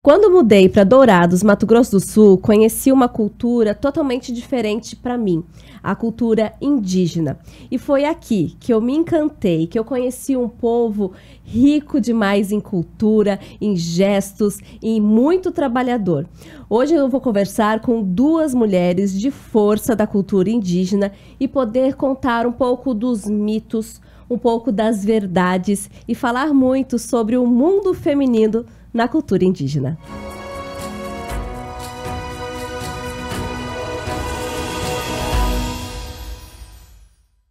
Quando mudei para Dourados, Mato Grosso do Sul, conheci uma cultura totalmente diferente para mim, a cultura indígena. E foi aqui que eu me encantei, que eu conheci um povo rico demais em cultura, em gestos e muito trabalhador. Hoje eu vou conversar com duas mulheres de força da cultura indígena e poder contar um pouco dos mitos, um pouco das verdades e falar muito sobre o mundo feminino na cultura indígena.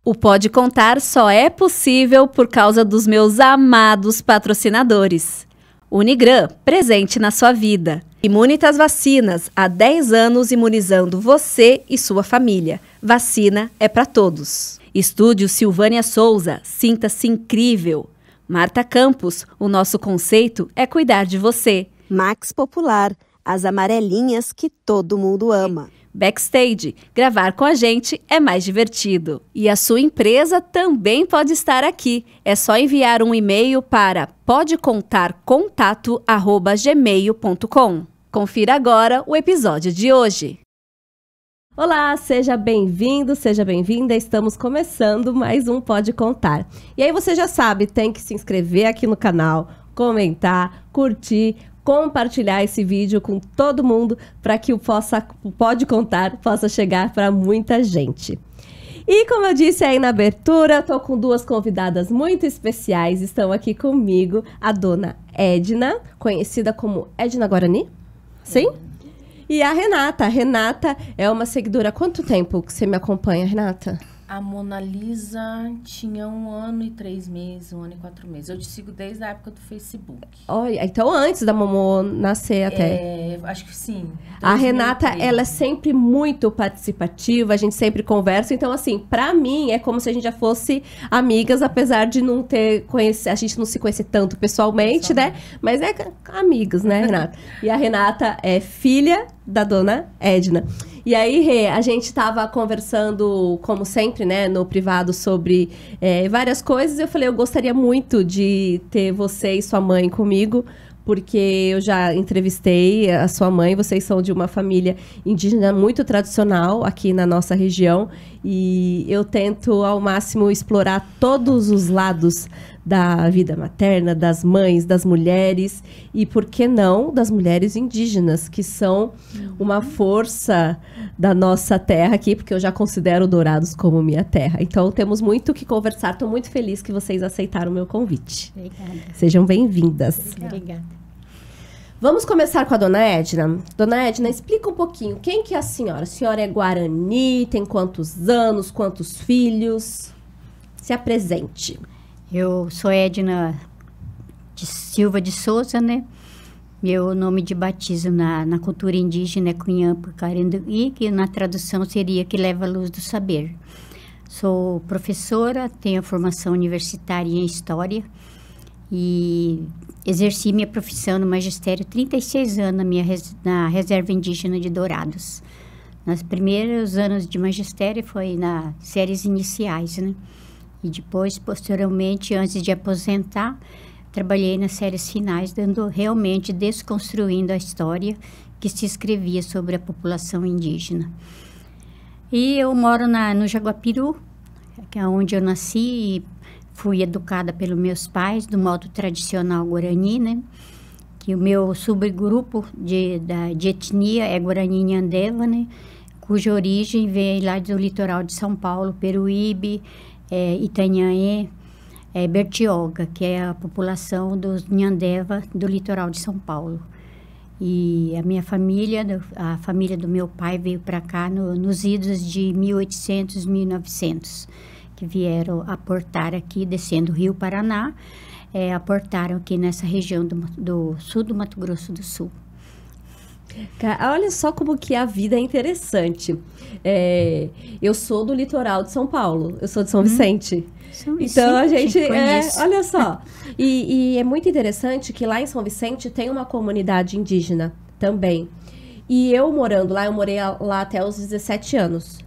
O Pode Contar só é possível por causa dos meus amados patrocinadores. Unigran, presente na sua vida. Imunitas Vacinas, há 10 anos imunizando você e sua família. Vacina é para todos. Estúdio Silvânia Souza, sinta-se incrível. Marta Campos, o nosso conceito é cuidar de você. Max Popular, as amarelinhas que todo mundo ama. Backstage, gravar com a gente é mais divertido. E a sua empresa também pode estar aqui. É só enviar um e-mail para podecontarcontato@gmail.com. Confira agora o episódio de hoje. Olá, seja bem-vindo, seja bem-vinda. Estamos começando mais um Pode Contar. E aí você já sabe, tem que se inscrever aqui no canal, comentar, curtir, compartilhar esse vídeo com todo mundo para que o Pode Contar possa chegar para muita gente. E como eu disse aí na abertura, estou com duas convidadas muito especiais. Estão aqui comigo a dona Edna, conhecida como Edna Guarani. Sim? E a Renata. A Renata é uma seguidora. Há quanto tempo que você me acompanha, Renata? A Mona Lisa tinha 1 ano e 3 meses, 1 ano e 4 meses. Eu te sigo desde a época do Facebook. Olha, então antes da Momô nascer até. Acho que sim. A Renata, ela é sempre muito participativa, a gente sempre conversa. Então, assim, pra mim, é como se a gente já fosse amigas, apesar de não ter conhecido, a gente não se conhecer tanto pessoalmente, né? Mas é amigas, né, Renata? E a Renata é filha da dona Edna. E aí, Rê, a gente tava conversando, como sempre, né, no privado sobre várias coisas. Eu falei, eu gostaria muito de ter você e sua mãe comigo, porque eu já entrevistei a sua mãe, vocês são de uma família indígena muito tradicional aqui na nossa região, e eu tento ao máximo explorar todos os lados da vida materna, das mães, das mulheres, e por que não das mulheres indígenas, que são uma força da nossa terra aqui, porque eu já considero Dourados como minha terra. Então temos muito o que conversar, estou muito feliz que vocês aceitaram o meu convite. Obrigada. Sejam bem-vindas. Obrigada. Vamos começar com a dona Edna. Dona Edna, explica um pouquinho, quem que é a senhora? A senhora é Guarani, tem quantos anos, quantos filhos? Se apresente. Eu sou Edna de Silva de Souza, né? Meu nome de batismo na cultura indígena é Cunhampo Carenduí, que na tradução seria que leva a luz do saber. Sou professora, tenho formação universitária em História e exerci minha profissão no magistério 36 anos na Reserva Indígena de Dourados. Nos primeiros anos de magistério foi nas séries iniciais, né? E depois, posteriormente, antes de aposentar, trabalhei nas séries finais, realmente desconstruindo a história que se escrevia sobre a população indígena. E eu moro no Jaguapiru, que é onde eu nasci e fui educada pelos meus pais, do modo tradicional Guarani, né? Que o meu subgrupo de etnia é Guarani Nhãndeva, né? Cuja origem vem lá do litoral de São Paulo, Peruíbe, Itanhaém, Bertioga, que é a população dos Nhãndeva do litoral de São Paulo. E a minha família, a família do meu pai veio para cá nos idos de 1800, 1900, que vieram aportar aqui, descendo o Rio Paraná, aportaram aqui nessa região do sul do Mato Grosso do Sul. Olha só como que a vida é interessante. Eu sou do litoral de São Paulo, eu sou de São Vicente. Então a gente olha só. E é muito interessante que lá em São Vicente tem uma comunidade indígena também. E eu morando lá, eu morei lá até os 17 anos.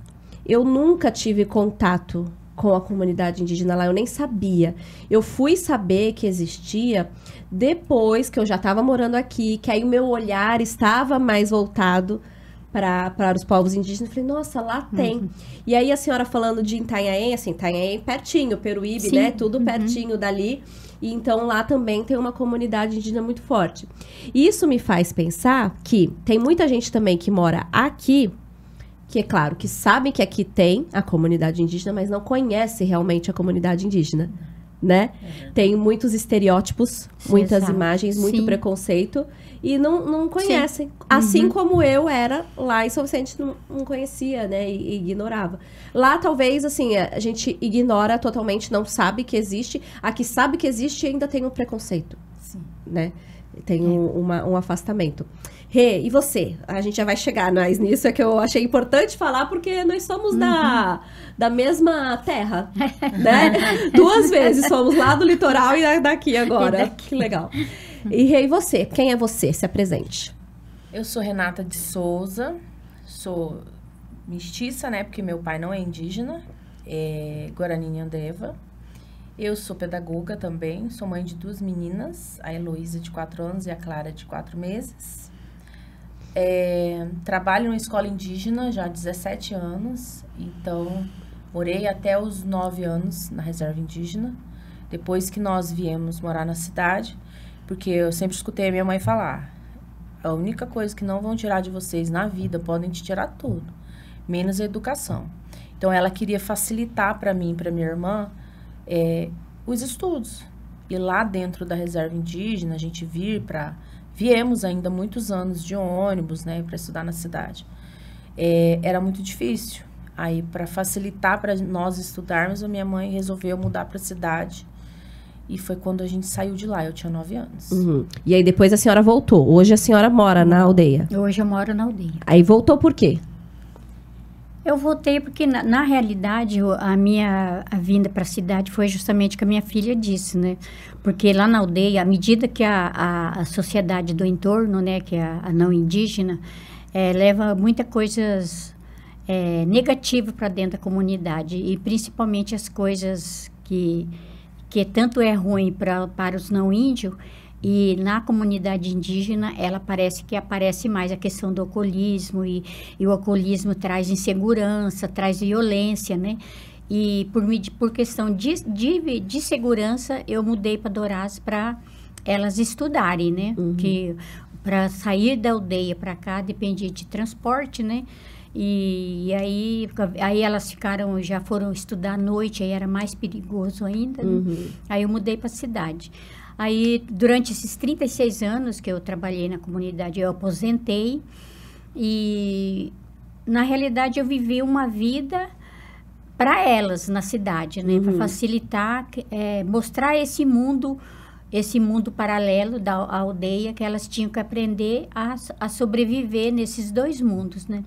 Eu nunca tive contato com a comunidade indígena lá, eu nem sabia. Eu fui saber que existia depois que eu já estava morando aqui, que aí o meu olhar estava mais voltado para os povos indígenas. Eu falei, nossa, lá tem. E aí a senhora falando de Itanhaém, assim, Itanhaém pertinho, Peruíbe, Sim. né? Tudo pertinho dali. E então lá também tem uma comunidade indígena muito forte. E isso me faz pensar que tem muita gente também que mora aqui, que é claro, que sabem que aqui tem a comunidade indígena, mas não conhece realmente a comunidade indígena, né? Tem muitos estereótipos, muitas Exato. imagens, muito Sim. preconceito, e não conhecem. Assim como eu era lá em São Vicente, não conhecia, né? E ignorava. Lá, talvez, assim, a gente ignora totalmente, não sabe que existe. A que sabe que existe ainda tem um preconceito, Sim. né? Tem um afastamento. Rê, e você? A gente já vai chegar mais nisso, é que eu achei importante falar, porque nós somos da mesma terra, né? 2 vezes, somos lá do litoral e daqui agora. Que legal. E Rê, e você? Quem é você? Se apresente. Eu sou Renata de Souza, sou mestiça, né? Porque meu pai não é indígena, é Guarani Nhandeva. Eu sou pedagoga também, sou mãe de 2 meninas, a Heloísa de 4 anos e a Clara de 4 meses. Trabalho numa escola indígena já há 17 anos, então morei até os 9 anos na reserva indígena, depois que nós viemos morar na cidade, porque eu sempre escutei a minha mãe falar, a única coisa que não vão tirar de vocês na vida, podem te tirar tudo, menos a educação. Então ela queria facilitar para mim e para minha irmã os estudos. E lá dentro da reserva indígena, a gente viemos ainda muitos anos de ônibus, né, para estudar na cidade. Era muito difícil. Aí, para facilitar para nós estudarmos, a minha mãe resolveu mudar para a cidade. E foi quando a gente saiu de lá. Eu tinha 9 anos. E aí depois a senhora voltou. Hoje a senhora mora na aldeia. Hoje eu moro na aldeia. Aí voltou por quê? Eu voltei porque, na realidade, a vinda para a cidade foi justamente o que a minha filha disse, né? Porque lá na aldeia, à medida que a sociedade do entorno, né, que é a não indígena, leva muitas coisas negativas para dentro da comunidade, e principalmente as coisas que tanto é ruim para os não índios. E na comunidade indígena, ela parece que aparece mais a questão do alcoolismo, e o alcoolismo traz insegurança, traz violência, né? E por questão de segurança, eu mudei para Dourados para elas estudarem, né? Que para sair da aldeia para cá dependia de transporte, né? E aí elas já foram estudar à noite, aí era mais perigoso ainda, né? Aí eu mudei para a cidade. Aí, durante esses 36 anos que eu trabalhei na comunidade, eu aposentei. E, na realidade, eu vivi uma vida para elas na cidade, né? Para facilitar, mostrar esse mundo paralelo da aldeia, que elas tinham que aprender a sobreviver nesses 2 mundos, né?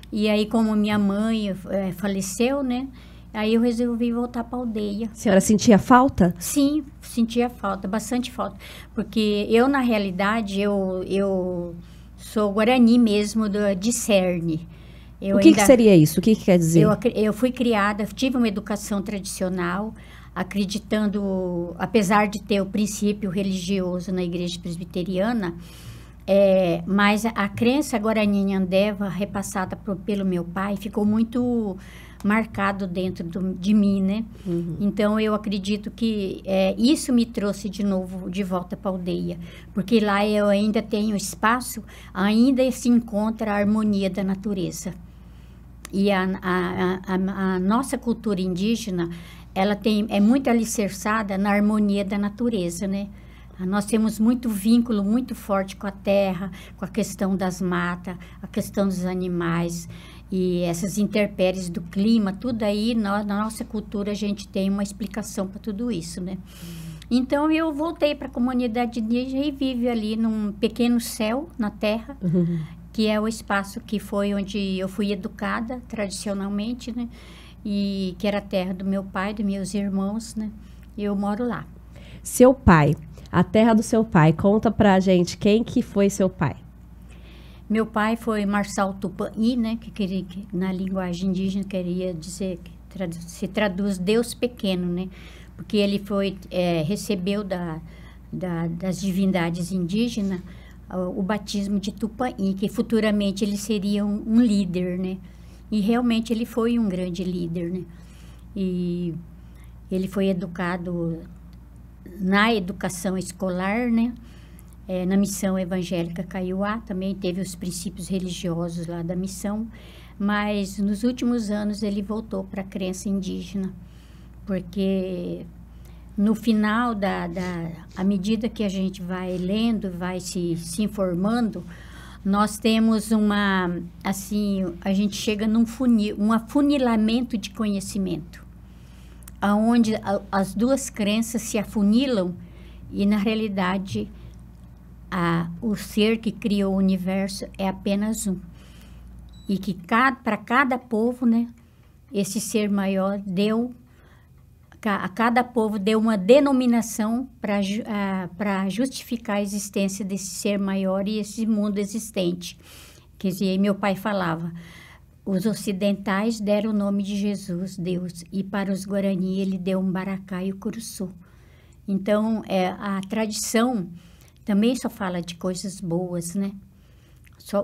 E aí, como minha mãe faleceu, né? Aí eu resolvi voltar para a aldeia. A senhora sentia falta? Sim, sentia falta, bastante falta. Porque eu, na realidade, eu sou Guarani mesmo, de Cerne. O que seria isso? O que quer dizer? Eu fui criada, tive uma educação tradicional, acreditando, apesar de ter o princípio religioso na igreja presbiteriana, mas a crença Guarani Nhandeva, repassada pelo meu pai, ficou muito marcado dentro de mim, né? Então, eu acredito que isso me trouxe de novo de volta para a aldeia, porque lá eu ainda tenho espaço, ainda se encontra a harmonia da natureza. E a nossa cultura indígena, ela é muito alicerçada na harmonia da natureza, né? Nós temos muito vínculo, muito forte com a terra, com a questão das matas, a questão dos animais, e essas intempéries do clima, tudo aí, na nossa cultura, a gente tem uma explicação para tudo isso, né? Então, eu voltei para a comunidade indígena e vivo ali num pequeno céu na terra, que é o espaço que foi onde eu fui educada tradicionalmente, né? E que era a terra do meu pai, dos meus irmãos, né? E eu moro lá. Seu pai, a terra do seu pai, conta pra gente quem que foi seu pai. Meu pai foi Marçal Tupani, né? Que na linguagem indígena queria dizer se traduz Deus pequeno, né? Porque ele recebeu das divindades indígenas o batismo de Tupãí, que futuramente ele seria um líder, né? E realmente ele foi um grande líder, né? E ele foi educado na educação escolar, né? Na missão evangélica Kaiowá, também teve os princípios religiosos lá da missão, mas nos últimos anos ele voltou para a crença indígena, porque no final à medida que a gente vai lendo, vai se informando, nós temos a gente chega num funil, um afunilamento de conhecimento, aonde as duas crenças se afunilam e, na realidade, o ser que criou o universo é apenas um. E que para cada povo, né, esse ser maior a cada povo deu uma denominação para justificar a existência desse ser maior e esse mundo existente. Quer dizer, meu pai falava, os ocidentais deram o nome de Jesus, Deus, e para os Guarani ele deu um Baracá e o Curuçu. Então, a tradição também só fala de coisas boas, né?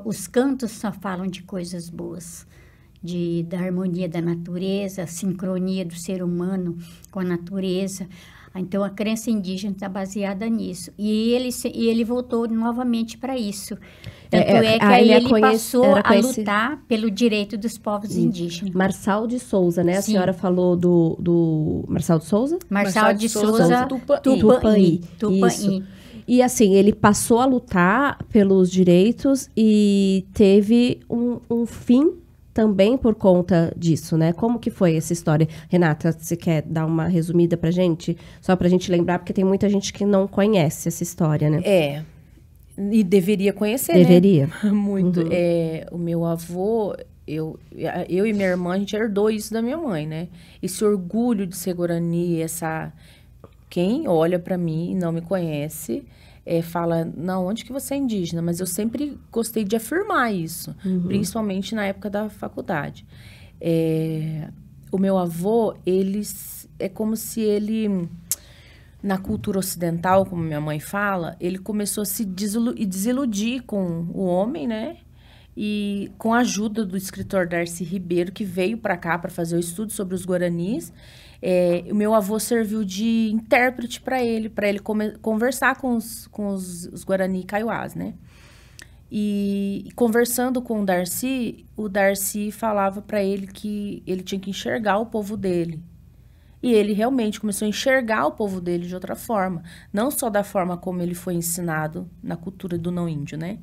Os cantos só falam de coisas boas, da harmonia da natureza, a sincronia do ser humano com a natureza. Então, a crença indígena está baseada nisso. E ele voltou novamente para isso. Tanto que aí ele passou a lutar pelo direito dos povos indígenas. Marçal de Souza, né? A senhora falou do Marçal de Souza? Marçal de Souza, Tupãí. Isso. E assim, ele passou a lutar pelos direitos e teve um fim também por conta disso, né? Como que foi essa história? Renata, você quer dar uma resumida pra gente? Só pra gente lembrar, porque tem muita gente que não conhece essa história, né? E deveria conhecer, Deveria. Né? Muito. O meu avô, eu e minha irmã, a gente herdou isso da minha mãe, né? Esse orgulho de ser Guarani, Quem olha pra mim e não me conhece... fala, não, onde que você é indígena? Mas eu sempre gostei de afirmar isso, principalmente na época da faculdade. O meu avô, é como se ele, na cultura ocidental, como minha mãe fala, ele começou a se desiludir com o homem, né? E com a ajuda do escritor Darcy Ribeiro, que veio para cá para fazer o estudo sobre os Guaranis, o meu avô serviu de intérprete para ele conversar com os Guarani Kaiowás, né? E conversando com o Darcy falava para ele que ele tinha que enxergar o povo dele. E ele realmente começou a enxergar o povo dele de outra forma. Não só da forma como ele foi ensinado na cultura do não-índio, né?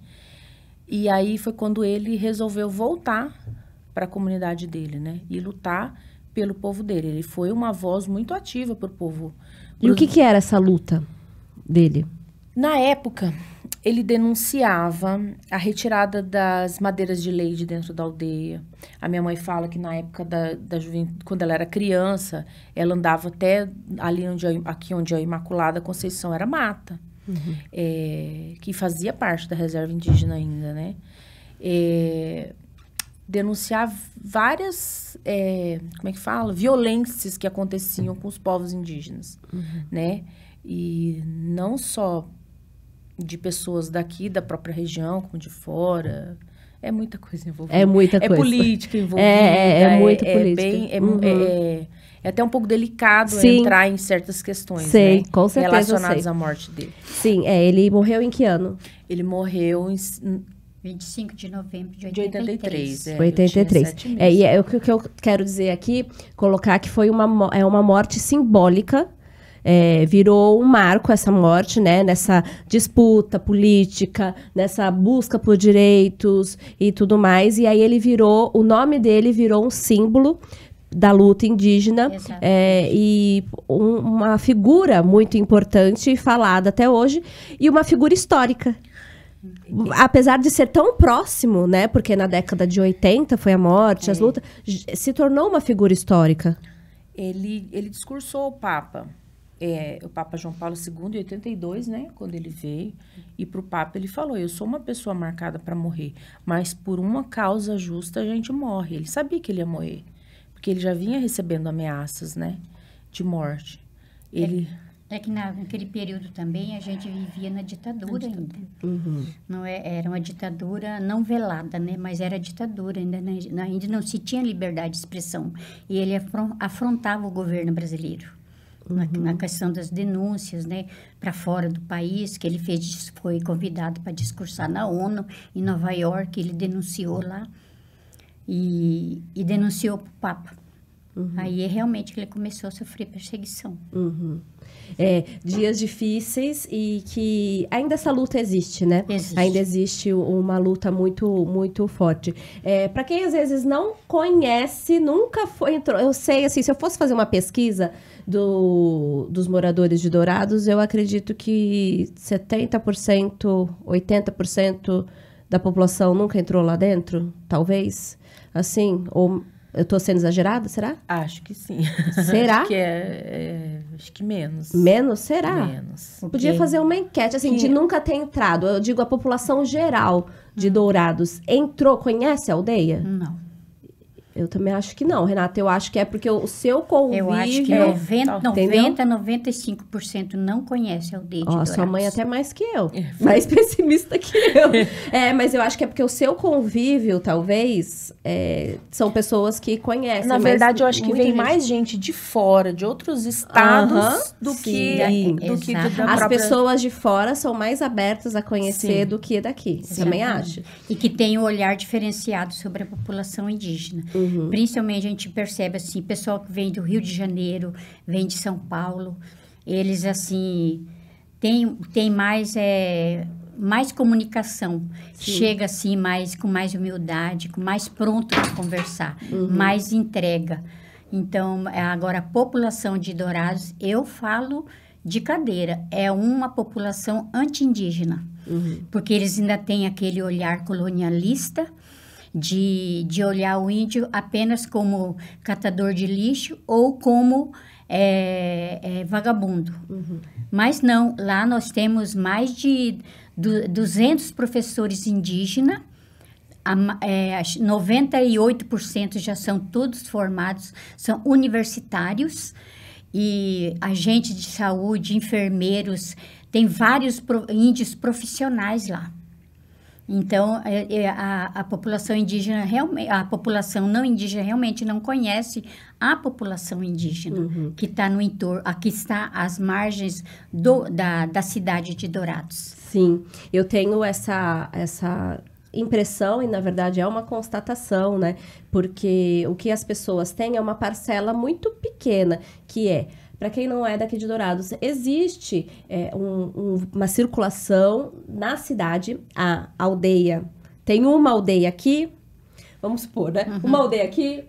E aí foi quando ele resolveu voltar para a comunidade dele, né? E lutar pelo povo dele. Ele foi uma voz muito ativa para o povo. E o que era essa luta dele? Na época, ele denunciava a retirada das madeiras de lei de dentro da aldeia. A minha mãe fala que na época da juventude, quando ela era criança, ela andava até ali onde a Imaculada Conceição era mata. Que fazia parte da reserva indígena ainda, né? Denunciar várias, como é que fala? Violências que aconteciam com os povos indígenas, né? E não só de pessoas daqui, da própria região, como de fora. É muita coisa envolvida. É muita coisa. É política envolvida. Muita política. É até um pouco delicado entrar em certas questões, né? Com certeza, relacionadas à morte dele. Sim, ele morreu em que ano? Ele morreu em 25 de novembro de 83. 83. O que eu quero dizer aqui, colocar que foi uma morte simbólica. Virou um marco essa morte, né? Nessa disputa política, nessa busca por direitos e tudo mais. E aí o nome dele virou um símbolo da luta indígena e uma figura muito importante, falada até hoje, e uma figura histórica. Apesar de ser tão próximo, né? Porque na década de 80 foi a morte, as lutas, se tornou uma figura histórica. Ele discursou o Papa João Paulo II, em 82, né? Quando ele veio. E para o Papa ele falou, eu sou uma pessoa marcada para morrer, mas por uma causa justa a gente morre. Ele sabia que ele ia morrer. porque ele já vinha recebendo ameaças, né, de morte. Ele... É que naquele período também a gente vivia na ditadura ainda. Não era uma ditadura não velada, né? Mas era ditadura, ainda não se tinha liberdade de expressão. E ele afrontava o governo brasileiro. Na questão das denúncias, né? Para fora do país, que ele foi convidado para discursar na ONU, em Nova York, ele denunciou lá. E denunciou para o Papa. Aí realmente ele começou a sofrer perseguição. Dias difíceis e que ainda essa luta existe, né? Existe. Ainda existe uma luta muito, muito forte. Para quem às vezes não conhece, nunca entrou. Eu sei, assim, se eu fosse fazer uma pesquisa dos moradores de Dourados, eu acredito que 70%, 80% da população nunca entrou lá dentro, talvez. Assim, ou... Eu tô sendo exagerada, será? Acho que sim. Será? Acho que acho que menos. Menos? Será? Menos. Podia fazer uma enquete, assim, de nunca ter entrado. Eu digo, a população geral de Dourados entrou, conhece a aldeia? Não. Eu também acho que não, Renata. Eu acho que é porque o seu convívio... Eu acho que 95% não conhece a aldeia de Dourados. Sua mãe até mais que eu. Mais pessimista que eu. Mas eu acho que é porque o seu convívio, talvez, são pessoas que conhecem. Na verdade, eu acho que vem mais gente de fora, de outros estados, do que da própria... As pessoas de fora são mais abertas a conhecer do que daqui. Você também acha? E que tem um olhar diferenciado sobre a população indígena. Principalmente a gente percebe assim, pessoal que vem do Rio de Janeiro, vem de São Paulo, eles assim tem mais comunicação, chega assim com mais humildade, com mais pronto para conversar, mais entrega. Então, agora a população de Dourados, eu falo de cadeira, é uma população anti-indígena, porque eles ainda têm aquele olhar colonialista, de olhar o índio apenas como catador de lixo ou como vagabundo. Mas não, lá nós temos mais de 200 professores indígenas, 98% já são todos formados, são universitários, e agentes de saúde, enfermeiros, tem vários índios profissionais lá. Então, a população indígena, a população não indígena realmente não conhece a população indígena que está no entorno, aqui está às margens da cidade de Dourados. Sim, eu tenho essa impressão, e na verdade é uma constatação, né? Porque o que as pessoas têm é uma parcela muito pequena, que para quem não é daqui de Dourados, existe uma circulação na cidade, a aldeia. Tem uma aldeia aqui, vamos supor, né? Uma aldeia aqui,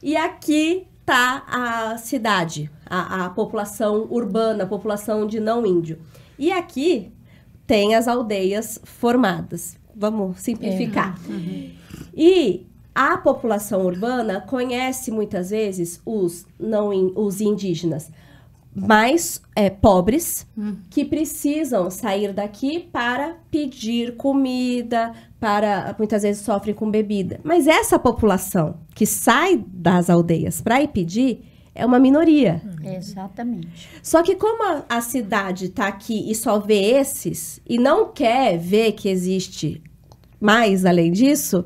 e aqui tá a cidade, a população urbana, a população de não índio. E aqui tem as aldeias formadas. Vamos simplificar. E a população urbana conhece muitas vezes os indígenas mais pobres, que precisam sair daqui para pedir comida, muitas vezes sofrem com bebida. Mas essa população que sai das aldeias para ir pedir é uma minoria. Exatamente. Só que como a cidade está aqui e só vê esses, e não quer ver que existe mais além disso,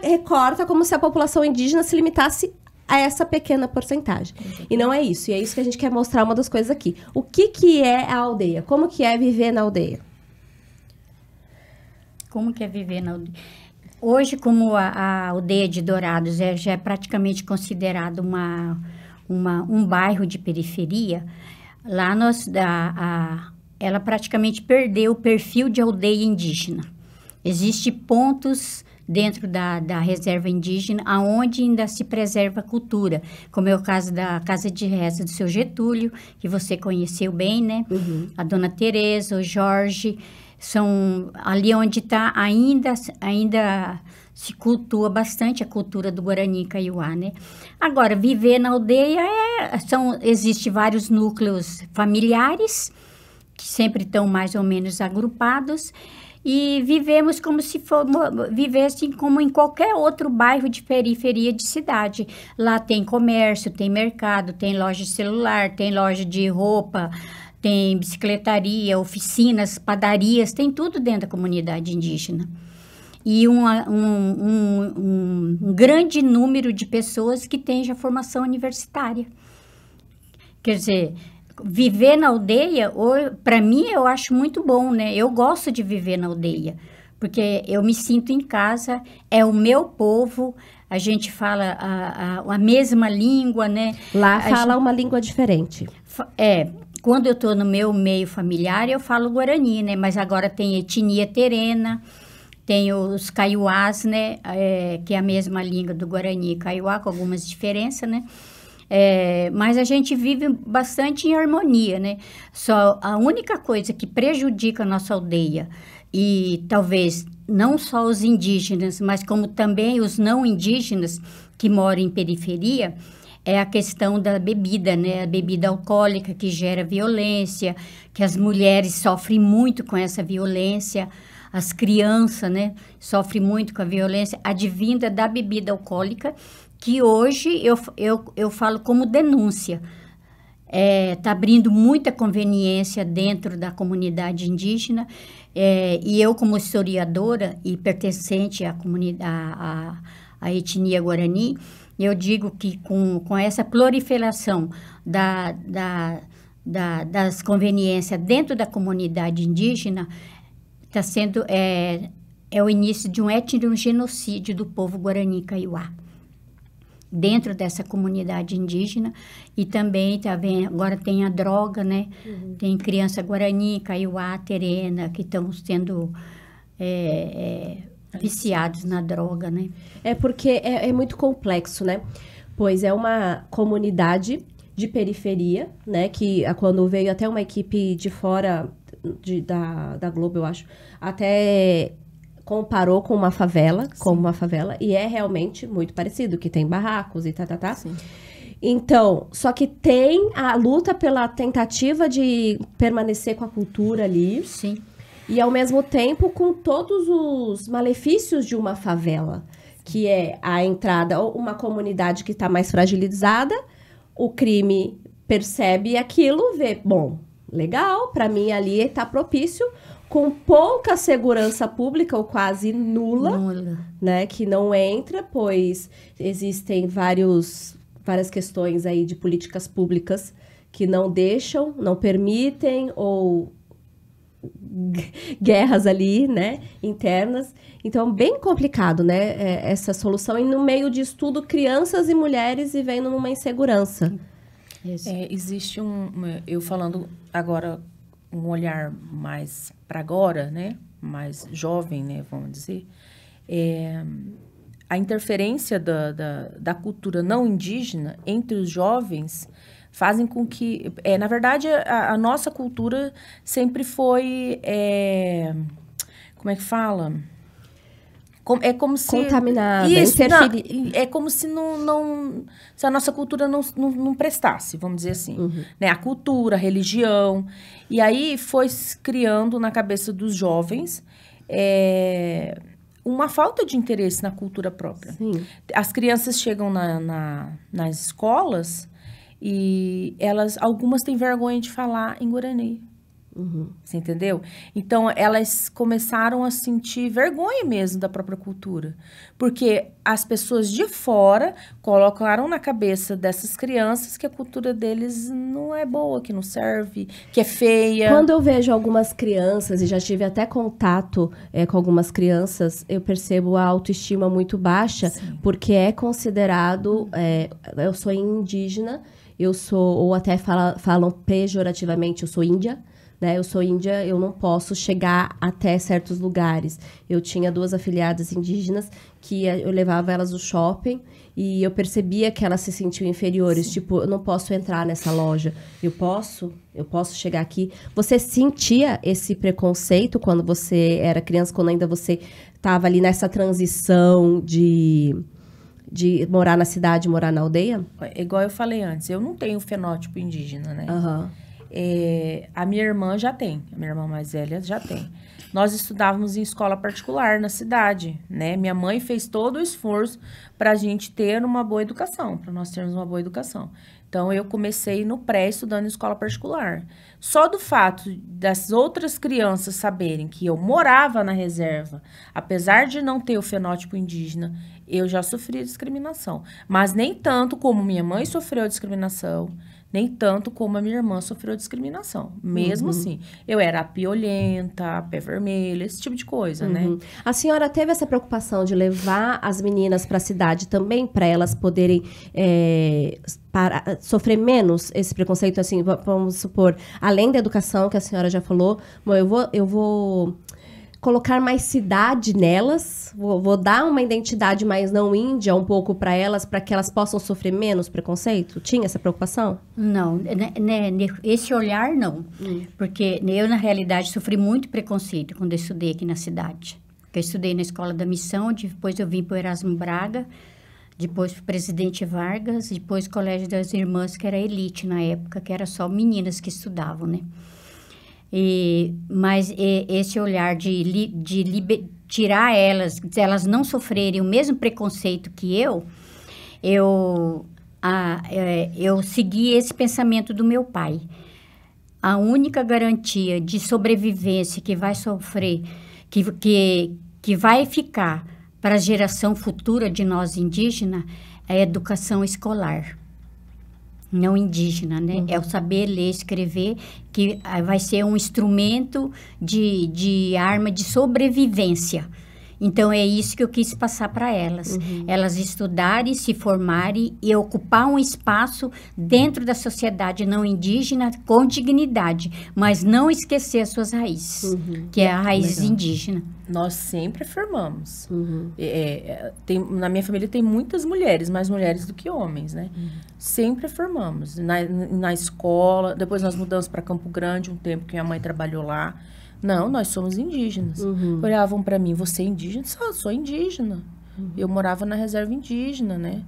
recorta como se a população indígena se limitasse a essa pequena porcentagem. E não é isso. E é isso que a gente quer mostrar, uma das coisas aqui. O que é a aldeia? Como que é viver na aldeia? Como que é viver na aldeia? Hoje, como a aldeia de Dourados já é praticamente considerada um bairro de periferia, lá ela praticamente perdeu o perfil de aldeia indígena. Existem pontos dentro da reserva indígena, aonde ainda se preserva a cultura, como é o caso da Casa de Reza do seu Getúlio, que você conheceu bem, né? A Dona Teresa, o Jorge, são ali onde está ainda se cultua bastante a cultura do Guarani Kaiowá, né? Agora, viver na aldeia existem vários núcleos familiares que sempre estão mais ou menos agrupados, e vivemos como se vivessem como em qualquer outro bairro de periferia de cidade. Lá tem comércio, tem mercado, tem loja de celular, tem loja de roupa, tem bicicletaria, oficinas, padarias, tem tudo dentro da comunidade indígena. E um grande número de pessoas que têm já formação universitária. Quer dizer, viver na aldeia, para mim, eu acho muito bom, né? Eu gosto de viver na aldeia, porque eu me sinto em casa, é o meu povo, a gente fala a mesma língua, né? Lá fala uma língua diferente. Quando eu estou no meu meio familiar, eu falo Guarani, né? Mas agora tem etnia terena, tem os kaiowás, né? Que é a mesma língua do Guarani e Kaiowá, com algumas diferenças, né? Mas a gente vive bastante em harmonia, né? Só a única coisa que prejudica a nossa aldeia, e talvez não só os indígenas, mas como também os não indígenas que moram em periferia, é a questão da bebida, né? A bebida alcoólica que gera violência, que as mulheres sofrem muito com essa violência, as crianças, né? Sofrem muito com a violência advinda da bebida alcoólica, que hoje eu falo como denúncia. Está abrindo muita conveniência dentro da comunidade indígena, e eu, como historiadora e pertencente à etnia Guarani, eu digo que com essa proliferação das conveniências dentro da comunidade indígena, está sendo o início de um etnogenocídio do povo Guarani Kaiowá dentro dessa comunidade indígena. E também agora tem a droga, né? Uhum. Tem criança Guarani, Kaiowá, terena, que estão sendo viciados na droga, né? Porque é muito complexo, né? Pois é uma comunidade de periferia, né? Que quando veio até uma equipe de fora da Globo, eu acho, até comparou com uma favela, e é realmente muito parecido, que tem barracos e tá. Sim. Então, só que tem a luta pela tentativa de permanecer com a cultura ali. Sim. E, ao mesmo tempo, com todos os malefícios de uma favela, que é a entrada, uma comunidade que está mais fragilizada, o crime percebe aquilo, vê, bom, legal, para mim ali está propício, com pouca segurança pública, ou quase nula, né, que não entra, pois existem várias questões aí de políticas públicas que não deixam, não permitem, ou guerras ali, né, internas. Então, bem complicado, né, essa solução. E no meio disso tudo, crianças e mulheres vivendo numa insegurança. Existe eu falando agora, um olhar mais para agora, né, mais jovem, né, vamos dizer, a interferência da cultura não indígena entre os jovens fazem com que, na verdade, a nossa cultura sempre foi, como é que fala? É como se... Contaminada, é como se se a nossa cultura não prestasse, vamos dizer assim. Uhum. Né? A cultura, a religião. E aí foi criando na cabeça dos jovens uma falta de interesse na cultura própria. Sim. As crianças chegam nas escolas e algumas têm vergonha de falar em Guarani. Uhum. Você entendeu? Então, elas começaram a sentir vergonha mesmo da própria cultura. Porque as pessoas de fora colocaram na cabeça dessas crianças que a cultura deles não é boa, que não serve, que é feia. Quando eu vejo algumas crianças, e já tive até contato com algumas crianças, eu percebo a autoestima muito baixa. Sim. Porque é considerado... eu sou indígena, ou até falam pejorativamente, eu sou índia. Né? Eu sou índia, eu não posso chegar até certos lugares. Eu tinha 2 afiliadas indígenas que eu levava elas no shopping e eu percebia que elas se sentiam inferiores. Sim. Tipo, eu não posso entrar nessa loja. Eu posso chegar aqui. Você sentia esse preconceito quando você era criança, quando ainda você estava ali nessa transição de morar na cidade, morar na aldeia? Igual eu falei antes, eu não tenho fenótipo indígena, né? Aham. A minha irmã já tem, a minha irmã mais velha já tem. Nós estudávamos em escola particular na cidade, né? Minha mãe fez todo o esforço para a gente ter uma boa educação, para nós termos uma boa educação. Então, eu comecei no pré estudando em escola particular. Só do fato das outras crianças saberem que eu morava na reserva, apesar de não ter o fenótipo indígena, eu já sofri discriminação. Mas nem tanto como minha mãe sofreu discriminação, nem tanto como a minha irmã sofreu discriminação. Mesmo assim, eu era a piolenta, a pé vermelha, esse tipo de coisa, né? A senhora teve essa preocupação de levar as meninas para a cidade também, para elas poderem sofrer menos esse preconceito? Assim, vamos supor, além da educação que a senhora já falou, bom, eu vou colocar mais cidade nelas, vou dar uma identidade mais não índia um pouco para elas, para que elas possam sofrer menos preconceito? Tinha essa preocupação? Não, esse olhar não. Porque eu, na realidade, sofri muito preconceito quando eu estudei aqui na cidade. Eu estudei na Escola da Missão, depois eu vim para o Erasmo Braga, depois para o Presidente Vargas, depois o Colégio das Irmãs, que era elite na época, que era só meninas que estudavam, né? Mas esse olhar de tirar elas, de elas não sofrerem o mesmo preconceito que eu segui esse pensamento do meu pai. A única garantia de sobrevivência que vai sofrer, que vai ficar para a geração futura de nós indígenas, é a educação escolar. Não indígena, né? É o saber ler, escrever, que vai ser um instrumento de arma de sobrevivência. Então, é isso que eu quis passar para elas. Elas estudarem, se formarem e ocupar um espaço dentro da sociedade não indígena com dignidade, mas não esquecer as suas raízes, que é a raiz indígena. Nós sempre afirmamos. Na minha família tem muitas mulheres, mais mulheres do que homens, né? Sempre afirmamos. Na escola, depois nós mudamos para Campo Grande um tempo que minha mãe trabalhou lá. Não, nós somos indígenas. Olhavam para mim, você é indígena? Eu sou indígena. Eu morava na reserva indígena, né?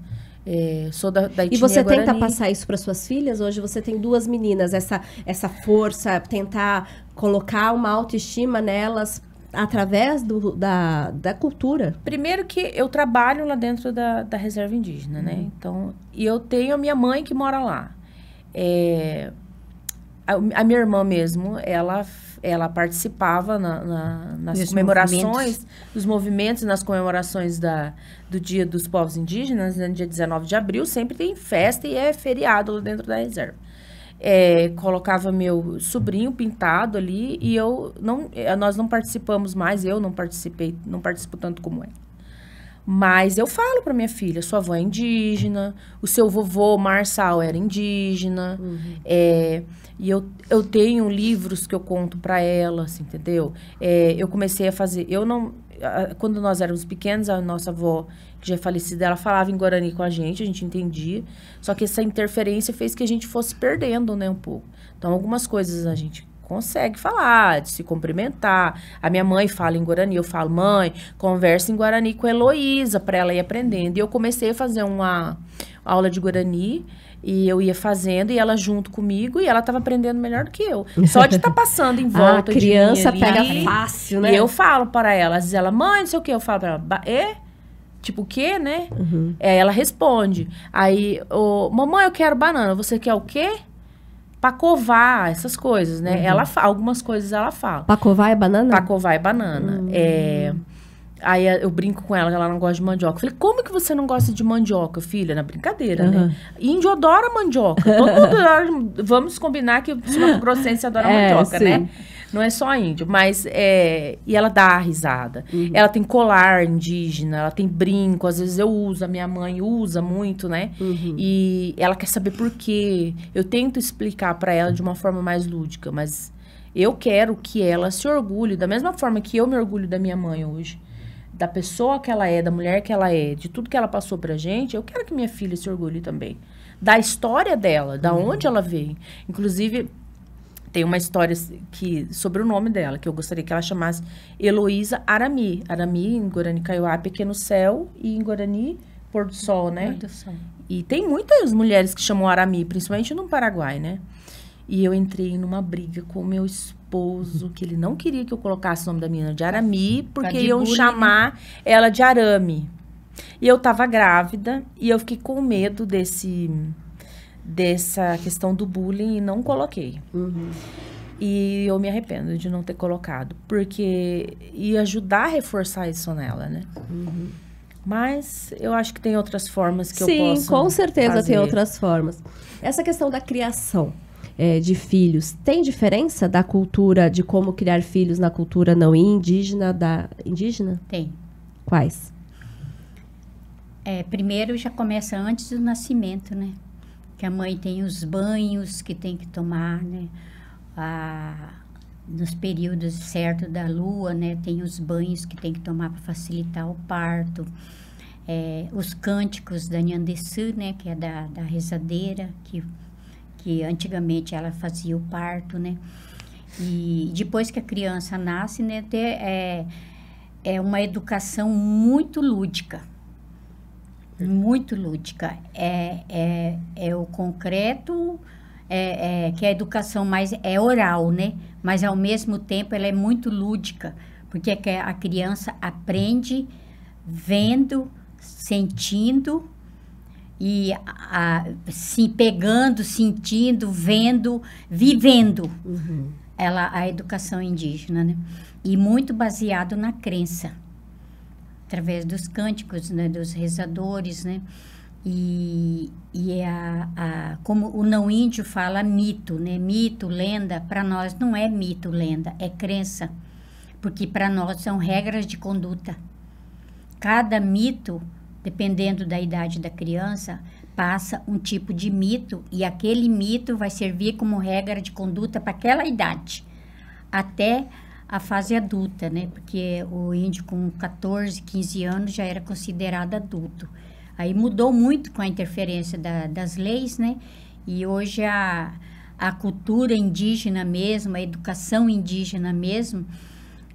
Sou da etnia E você Guarani. tenta passar isso para suas filhas? Hoje você tem 2 meninas, essa força, tentar colocar uma autoestima nelas através da cultura. Primeiro que eu trabalho lá dentro da reserva indígena, né? Então, e eu tenho a minha mãe que mora lá. A minha irmã mesmo, ela participava nas comemorações, dos movimentos, nas comemorações do Dia dos Povos Indígenas, no dia 19 de abril, sempre tem festa e é feriado lá dentro da reserva. Colocava meu sobrinho pintado ali e nós não participamos mais, eu não participo tanto como ela. Mas eu falo para minha filha, sua avó é indígena, o seu vovô Marçal era indígena, e eu tenho livros que eu conto para ela, assim, entendeu? Eu comecei a fazer, quando nós éramos pequenos, a nossa avó, que já é falecida, ela falava em Guarani com a gente entendia, só que essa interferência fez que a gente fosse perdendo, né, um pouco. Então, algumas coisas a gente consegue falar, de se cumprimentar. A minha mãe fala em Guarani, eu falo, mãe, conversa em Guarani com a Heloísa, para ela ir aprendendo. E eu comecei a fazer uma aula de Guarani, e eu ia fazendo, e ela junto comigo, e ela estava aprendendo melhor do que eu. Só de estar passando em volta a criança de mim pega ali, fácil, né? E eu falo para ela, às vezes ela, mãe, não sei o quê, eu falo para ela, tipo o quê, né? Ela responde. Aí, mamãe, eu quero banana, você quer o quê? Pacovar, essas coisas, né? Algumas coisas ela fala. Pacovar é banana? Pacovar é banana. Aí eu brinco com ela, que ela não gosta de mandioca. Eu falei, como que você não gosta de mandioca, filha? Na brincadeira, né? Índio adora mandioca. Todo mundo adora, vamos combinar que o Mato Grossense adora mandioca, sim. né? Não é só índio, mas... E ela dá a risada. Ela tem colar indígena, ela tem brinco. Às vezes eu uso, a minha mãe usa muito, né? E ela quer saber por quê. Eu tento explicar para ela de uma forma mais lúdica, mas eu quero que ela se orgulhe, da mesma forma que eu me orgulho da minha mãe hoje, da pessoa que ela é, da mulher que ela é, de tudo que ela passou pra gente, eu quero que minha filha se orgulhe também. Da história dela, da onde ela veio. Inclusive... Tem uma história sobre o nome dela, que eu gostaria que ela chamasse Heloísa Arami. Arami, em Guarani Kaiowá, Pequeno Céu, e em Guarani, Pôr do Sol, né? Pôr do Sol. E tem muitas mulheres que chamam Arami, principalmente no Paraguai, né? E eu entrei numa briga com o meu esposo, que ele não queria que eu colocasse o nome da menina de Arami, porque de iam bullying, chamar ela de Arame. E eu tava grávida, e eu fiquei com medo dessa questão do bullying e não coloquei. E eu me arrependo de não ter colocado, porque ia ajudar a reforçar isso nela, né? Mas eu acho que tem outras formas que eu posso Sim, com certeza fazer. tem outras formas. Essa questão da criação de filhos, tem diferença da cultura, de como criar filhos na cultura não indígena, indígena? Tem. Quais? Primeiro já começa antes do nascimento, né? Que a mãe tem os banhos que tem que tomar, né? Nos períodos certos da lua, né? Tem os banhos que tem que tomar para facilitar o parto. Os cânticos da Nhandessu, né? Que é da rezadeira, que antigamente ela fazia o parto, né? E depois que a criança nasce, né? É uma educação muito lúdica. Muito lúdica. É o concreto, que a educação mais é oral, né? Mas, ao mesmo tempo, ela é muito lúdica, porque a criança aprende vendo, sentindo, e se pegando, sentindo, vendo, vivendo a educação indígena, né? E muito baseado na crença, através dos cânticos, né, dos rezadores, né? E como o não índio fala mito, né? Mito, lenda, para nós não é mito, lenda, é crença. Porque para nós são regras de conduta. Cada mito, dependendo da idade da criança, passa um tipo de mito e aquele mito vai servir como regra de conduta para aquela idade, até a fase adulta, né? Porque o índio com 14, 15 anos já era considerado adulto. Aí mudou muito com a interferência das leis, né? E hoje a cultura indígena mesmo, a educação indígena mesmo,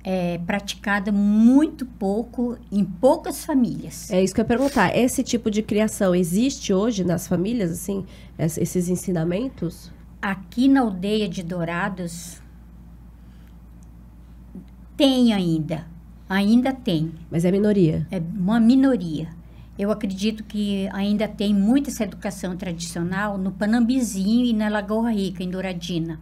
é praticada muito pouco em poucas famílias. É isso que eu ia perguntar. Esse tipo de criação existe hoje nas famílias, assim? Esses ensinamentos? Aqui na aldeia de Dourados, tem ainda tem. Mas é minoria? É uma minoria. Eu acredito que ainda tem muita essa educação tradicional no Panambizinho e na Lagoa Rica, em Douradina.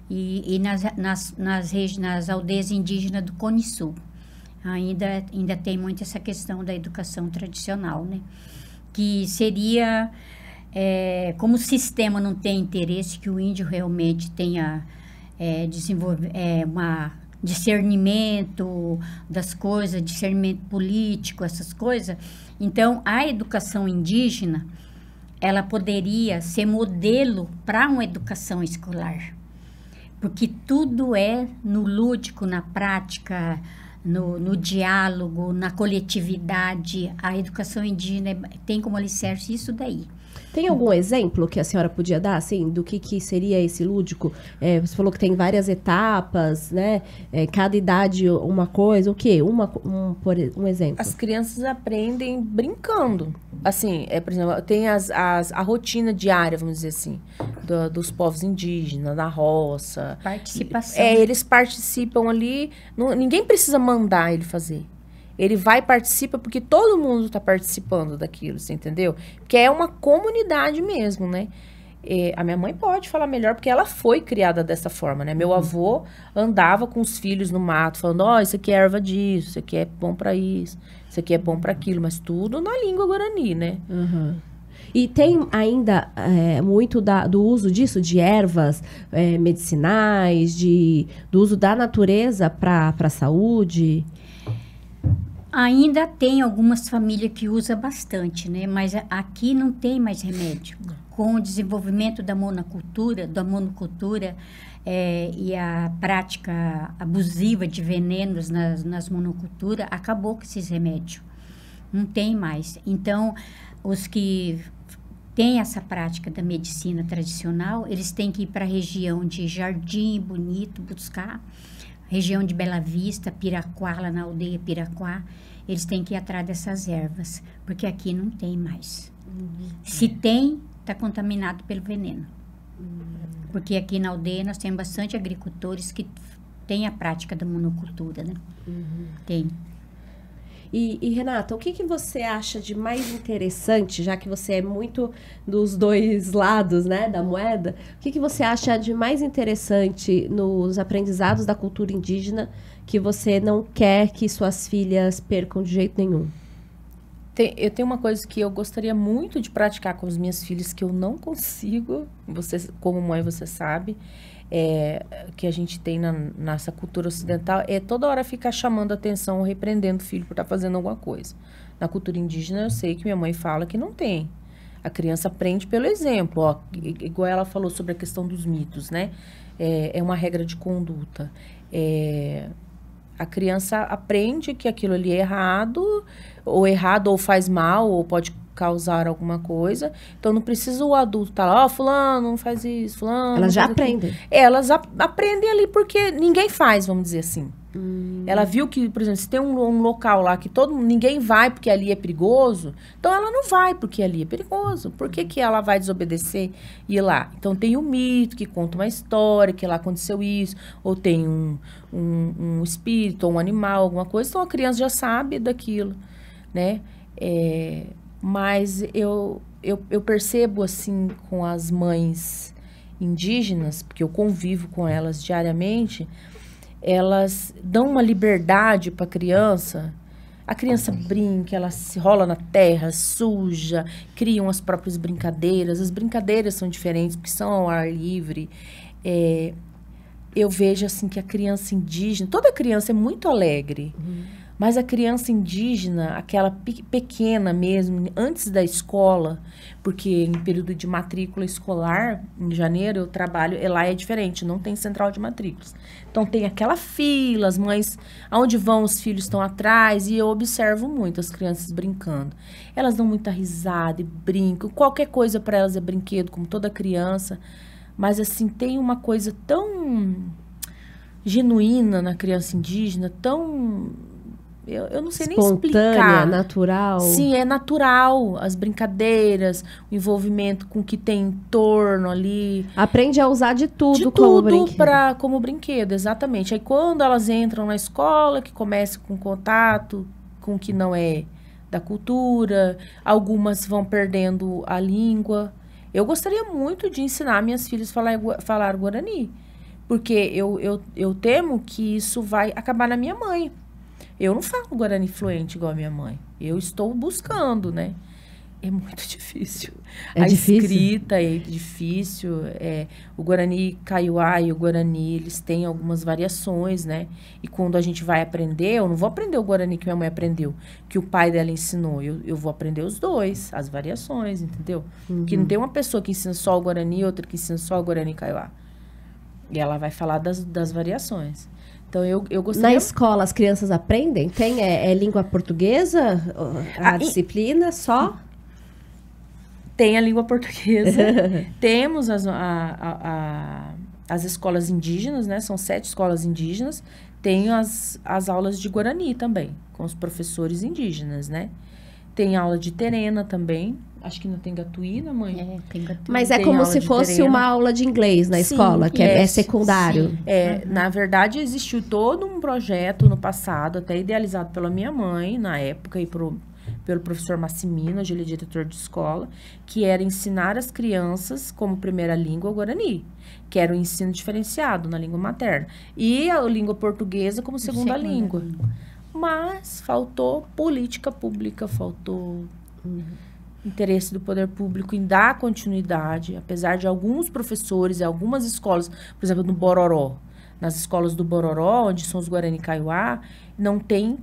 E nas aldeias indígenas do Cone Sul. Ainda tem muito essa questão da educação tradicional, né? Que seria, como o sistema não tem interesse que o índio realmente tenha discernimento das coisas, discernimento político, essas coisas. Então, a educação indígena, ela poderia ser modelo para uma educação escolar. Porque tudo é no lúdico, na prática, no diálogo, na coletividade. A educação indígena tem como alicerce isso daí. Tem algum exemplo que a senhora podia dar, assim, do que seria esse lúdico? Você falou que tem várias etapas, né? Cada idade uma coisa, o quê? Um exemplo. As crianças aprendem brincando. Assim, por exemplo, tem a rotina diária, vamos dizer assim, dos povos indígenas, da roça. Participação. Eles participam ali, ninguém precisa mandar ele fazer. Ele vai e participa porque todo mundo está participando daquilo, você entendeu? Porque é uma comunidade mesmo, né? A minha mãe pode falar melhor porque ela foi criada dessa forma, né? Meu avô andava com os filhos no mato falando, isso aqui é erva disso, isso aqui é bom para isso, isso aqui é bom para aquilo, mas tudo na língua guarani, né? E tem ainda muito do uso disso, de ervas medicinais, do uso da natureza para a saúde? Ainda tem algumas famílias que usam bastante, né? Mas aqui não tem mais remédio. Com o desenvolvimento da monocultura e a prática abusiva de venenos nas monoculturas, acabou com esses remédios. Não tem mais. Então, os que têm essa prática da medicina tradicional, eles têm que ir para a região de Jardim Bonito buscar, região de Bela Vista, Piraquá, lá na aldeia Piraquá, eles têm que ir atrás dessas ervas, porque aqui não tem mais. Se tem, está contaminado pelo veneno. Porque aqui na aldeia nós temos bastante agricultores que têm a prática da monocultura, né? Tem. E Renata, o que você acha de mais interessante, já que você é muito dos dois lados, né, da moeda, o que você acha de mais interessante nos aprendizados da cultura indígena que você não quer que suas filhas percam de jeito nenhum? Eu tenho uma coisa que eu gostaria muito de praticar com as minhas filhas, que eu não consigo, você, como mãe, você sabe, que a gente tem na nossa cultura ocidental, é toda hora ficar chamando a atenção ou repreendendo o filho por estar fazendo alguma coisa. Na cultura indígena, eu sei que minha mãe fala que não tem. A criança aprende pelo exemplo, ó, igual ela falou sobre a questão dos mitos, né? É uma regra de conduta. A criança aprende que aquilo ali é errado, ou faz mal, ou pode causar alguma coisa. Então, não precisa o adulto estar lá, fulano, não faz isso, fulano... Elas já aprendem. Elas aprendem ali porque ninguém faz, vamos dizer assim. Ela viu que, por exemplo, se tem um local lá que ninguém vai porque ali é perigoso, então ela não vai porque ali é perigoso. Por que ela vai desobedecer e ir lá? Então, tem um mito que conta uma história, que lá aconteceu isso, ou tem um espírito, ou um animal, alguma coisa, então a criança já sabe daquilo, né? Mas eu percebo, assim, com as mães indígenas, porque eu convivo com elas diariamente, elas dão uma liberdade para a criança brinca, ela se rola na terra, suja, criam as próprias brincadeiras. As brincadeiras são diferentes, porque são ao ar livre. Eu vejo, assim, que a criança indígena... Toda criança é muito alegre. Mas a criança indígena, aquela pequena mesmo, antes da escola, porque em período de matrícula escolar, em janeiro, eu trabalho, e lá é diferente, não tem central de matrículas. Então, tem aquela fila, as mães, aonde vão, os filhos estão atrás, e eu observo muito as crianças brincando. Elas dão muita risada e brincam, qualquer coisa para elas é brinquedo, como toda criança. Mas, assim, tem uma coisa tão genuína na criança indígena, tão... Eu não sei nem explicar. Espontânea, natural. Sim, é natural. As brincadeiras, o envolvimento com o que tem em torno ali. Aprende a usar de tudo como brinquedo. Como brinquedo, exatamente. Aí quando elas entram na escola, que começam com contato com o que não é da cultura, algumas vão perdendo a língua. Eu gostaria muito de ensinar minhas filhas a falar Guarani. Porque eu temo que isso vai acabar na minha mãe. Eu não falo Guarani fluente igual a minha mãe. Eu estou buscando, né? É muito difícil. A escrita é difícil. O Guarani Kaiowá e o Guarani, eles têm algumas variações, né? E quando a gente vai aprender, eu não vou aprender o Guarani que minha mãe aprendeu, que o pai dela ensinou. Eu vou aprender os dois, as variações, entendeu? Porque não tem uma pessoa que ensina só o Guarani e outra que ensina só o Guarani Kaiowá. E ela vai falar das variações. Então, eu gostaria... Na escola, as crianças aprendem? Tem língua portuguesa? A disciplina só? Tem a língua portuguesa. Temos as escolas indígenas, né? São 7 escolas indígenas. Tem as aulas de Guarani também, com os professores indígenas, né? Tem aula de terena também. Acho que não tem Gatuína, mãe? Tem Gatuína. Mas é como se fosse uma aula de inglês na escola, que é secundário. Sim. Na verdade, existiu todo um projeto no passado, até idealizado pela minha mãe, na época, e pelo professor Massimino, ele é diretor de escola, que era ensinar as crianças como primeira língua o Guarani, que era o ensino diferenciado na língua materna. E a língua portuguesa como segunda língua. Mas faltou política pública, faltou... interesse do poder público em dar continuidade, apesar de alguns professores e algumas escolas, por exemplo, no Bororó, nas escolas do Bororó, onde são os Guarani Kaiowá, não tem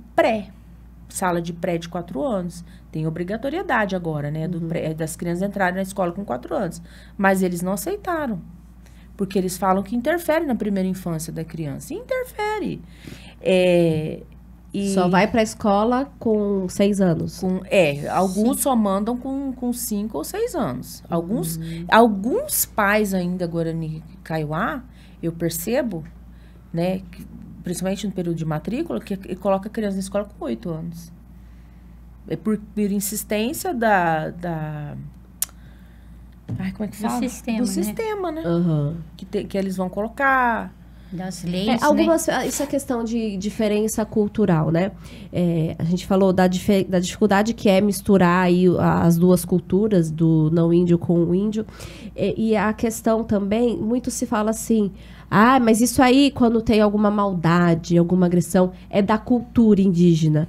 sala de pré de 4 anos. Tem obrigatoriedade agora, né, das crianças entrarem na escola com 4 anos. Mas eles não aceitaram, porque eles falam que interfere na primeira infância da criança. E interfere. Só vai para a escola com 6 anos. Alguns só mandam com 5 ou 6 anos. Alguns pais ainda Guarani Kaiowá, eu percebo, né, principalmente no período de matrícula, que coloca a criança na escola com 8 anos. É por insistência Ai, como é que Do fala? sistema, Do né? sistema, né? Aham. Que eles vão colocar. Das leis, Algumas, isso é questão de diferença cultural, né? A gente falou da dificuldade que é misturar aí as duas culturas, do não índio com o índio. E a questão também, muito se fala assim, mas isso aí, quando tem alguma maldade, alguma agressão, é da cultura indígena.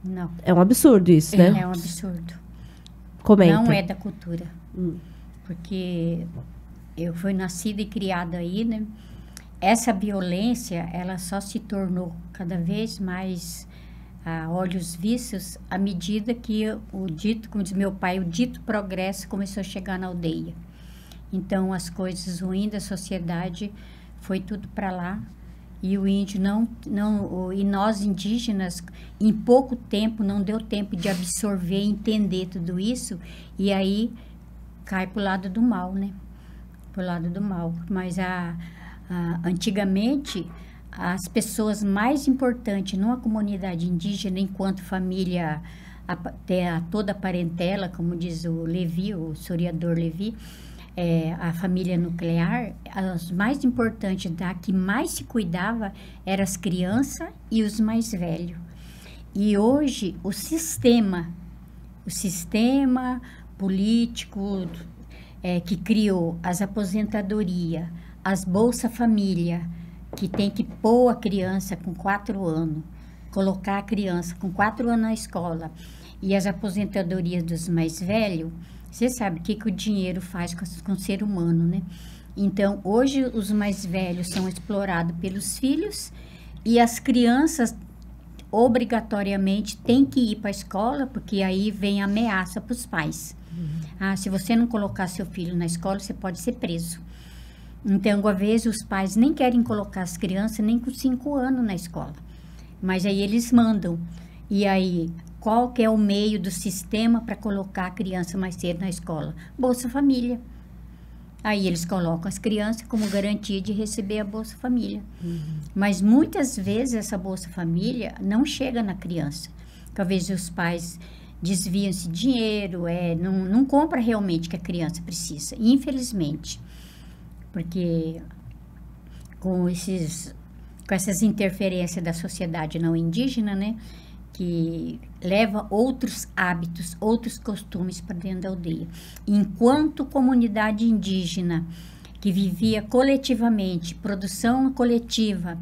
Não, É um absurdo isso, né? é um absurdo. Comenta. Não é da cultura. Porque eu fui nascida e criada aí, né? Essa violência, ela só se tornou cada vez mais a olhos vistos à medida que o dito, como diz meu pai, o dito progresso começou a chegar na aldeia. Então, as coisas ruins da sociedade foi tudo para lá. E o índio e nós indígenas, em pouco tempo, não deu tempo de absorver e entender tudo isso. E aí, cai para o lado do mal, né? Para o lado do mal. Mas antigamente, as pessoas mais importantes numa comunidade indígena, enquanto família, toda a parentela, como diz o Levi, o historiador Levi, a família nuclear, as mais importantes, que mais se cuidava, eram as crianças e os mais velhos. E hoje, o sistema político que criou as aposentadorias, as Bolsa Família, que tem que pôr a criança com 4 anos, colocar a criança com 4 anos na escola, e as aposentadorias dos mais velhos, você sabe o que o dinheiro faz com o ser humano, né? Então, hoje, os mais velhos são explorados pelos filhos, e as crianças, obrigatoriamente, têm que ir para a escola, porque aí vem a ameaça para os pais. Se você não colocar seu filho na escola, você pode ser preso. Então, às vezes, os pais nem querem colocar as crianças nem com 5 anos na escola. Mas aí eles mandam. E aí, qual que é o meio do sistema para colocar a criança mais cedo na escola? Bolsa Família. Aí eles colocam as crianças como garantia de receber a Bolsa Família. Mas muitas vezes essa Bolsa Família não chega na criança. Talvez os pais desviam esse dinheiro, não compra realmente o que a criança precisa. Infelizmente. Porque com essas interferências da sociedade não indígena, né, que leva outros hábitos, outros costumes para dentro da aldeia. Enquanto comunidade indígena que vivia coletivamente, produção coletiva,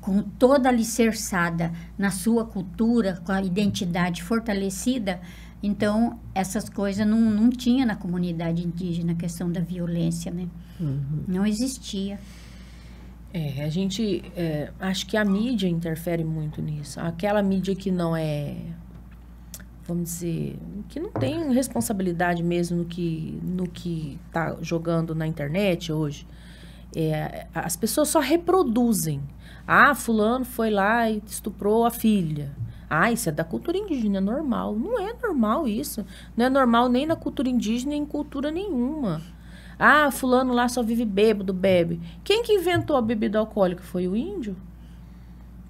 com toda alicerçada na sua cultura, com a identidade fortalecida, então, essas coisas não tinha na comunidade indígena, a questão da violência, né? Não existia. A gente, acho que a mídia interfere muito nisso. Aquela mídia que não vamos dizer, que não tem responsabilidade mesmo no que tá jogando na internet hoje. As pessoas só reproduzem. Fulano foi lá e estuprou a filha. Isso é da cultura indígena, é normal. Não é normal isso. Não é normal nem na cultura indígena, nem em cultura nenhuma. Fulano lá só vive bêbado, bebe. Quem que inventou a bebida alcoólica? Foi o índio?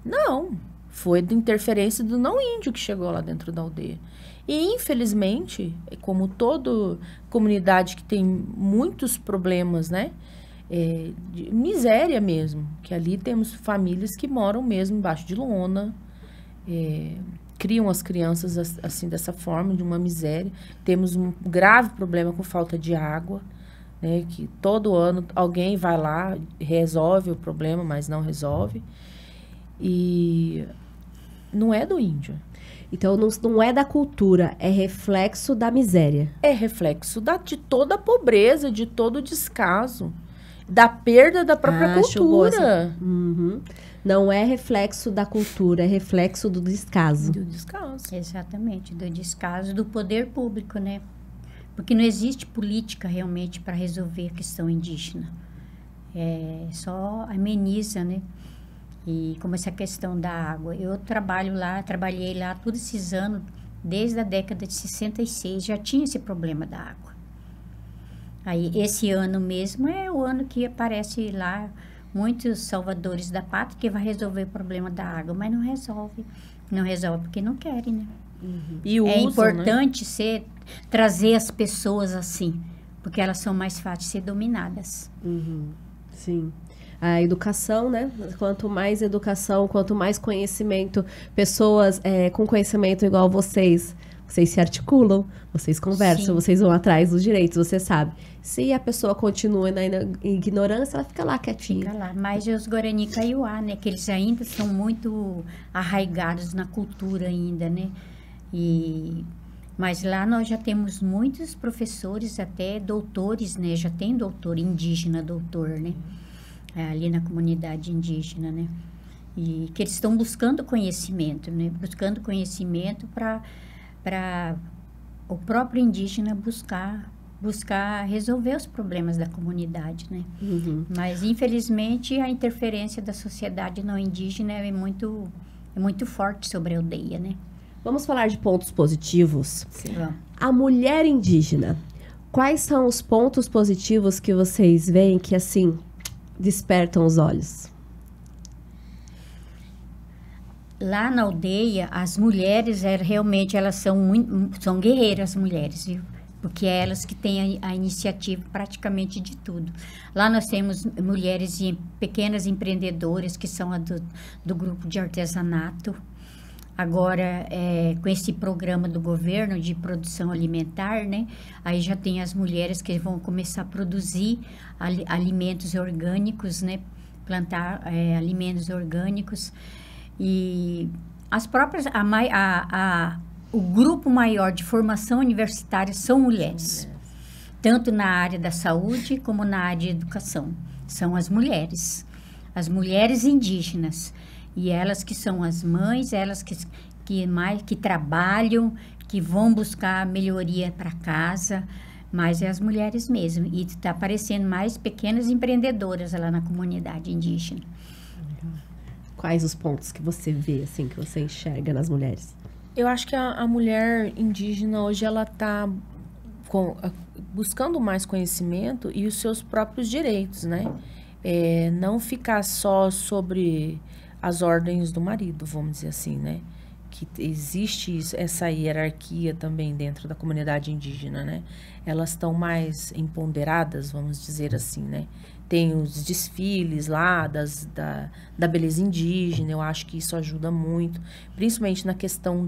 Não. Foi da interferência do não índio que chegou lá dentro da aldeia. E, infelizmente, como toda comunidade que tem muitos problemas, né? De miséria mesmo. Que ali temos famílias que moram mesmo embaixo de lona. Criam as crianças assim dessa forma, de uma miséria. Temos um grave problema com falta de água, né, que todo ano alguém vai lá, resolve o problema, mas não resolve. E não é do índio. Então, não é da cultura, é reflexo da miséria. É reflexo de toda a pobreza, de todo o descaso, da perda da própria cultura. Não é reflexo da cultura, é reflexo do descaso. Do descaso. Exatamente, do descaso do poder público, né? Porque não existe política realmente para resolver a questão indígena. Só ameniza, né? E como essa questão da água. Eu trabalhei lá todos esses anos, desde a década de 66, já tinha esse problema da água. Aí, esse ano mesmo é o ano que aparece lá muitos salvadores da pátria que vai resolver o problema da água, mas não resolve. Não resolve porque não querem, né? E usam, É né? importante trazer as pessoas assim, porque elas são mais fáceis de ser dominadas. Sim. A educação, né? Quanto mais educação, quanto mais conhecimento, pessoas com conhecimento igual vocês se articulam, vocês conversam, Sim. vocês vão atrás dos direitos, você sabe. Se a pessoa continua na ignorância, ela fica lá quietinha. Fica lá. Mas os Guarani Kaiowá, né? Que eles ainda são muito arraigados na cultura ainda, né? Mas lá nós já temos muitos professores, até doutores, né? Já tem doutor indígena, né? Ali na comunidade indígena, né? E que eles estão buscando conhecimento, né? Buscando conhecimento para o próprio indígena buscar resolver os problemas da comunidade, né? Mas, infelizmente, a interferência da sociedade não indígena é muito forte sobre a aldeia, né? Vamos falar de pontos positivos. Vamos. A mulher indígena, quais são os pontos positivos que vocês veem que, assim, despertam os olhos? Lá na aldeia, as mulheres, realmente, elas são guerreiras, as mulheres, viu? Porque é elas que têm a iniciativa praticamente de tudo. Lá nós temos mulheres pequenas empreendedoras, que são do grupo de artesanato. Agora, com esse programa do governo de produção alimentar, né? Aí já tem as mulheres que vão começar a produzir alimentos orgânicos, né? Plantar alimentos orgânicos. E as próprias, o grupo maior de formação universitária são mulheres, tanto na área da saúde como na área de educação. São as mulheres indígenas. E elas que são as mães, elas que trabalham, que vão buscar melhoria para casa, mas é as mulheres mesmo. E está aparecendo mais pequenas empreendedoras lá na comunidade indígena. Quais os pontos que você vê, assim, que você enxerga nas mulheres? Eu acho que a mulher indígena hoje, ela está buscando mais conhecimento e os seus próprios direitos, né? Não ficar só sobre as ordens do marido, vamos dizer assim, né? Que existe essa hierarquia também dentro da comunidade indígena, né? Elas estão mais empoderadas, vamos dizer assim, né? Tem os desfiles lá da beleza indígena, eu acho que isso ajuda muito, principalmente na questão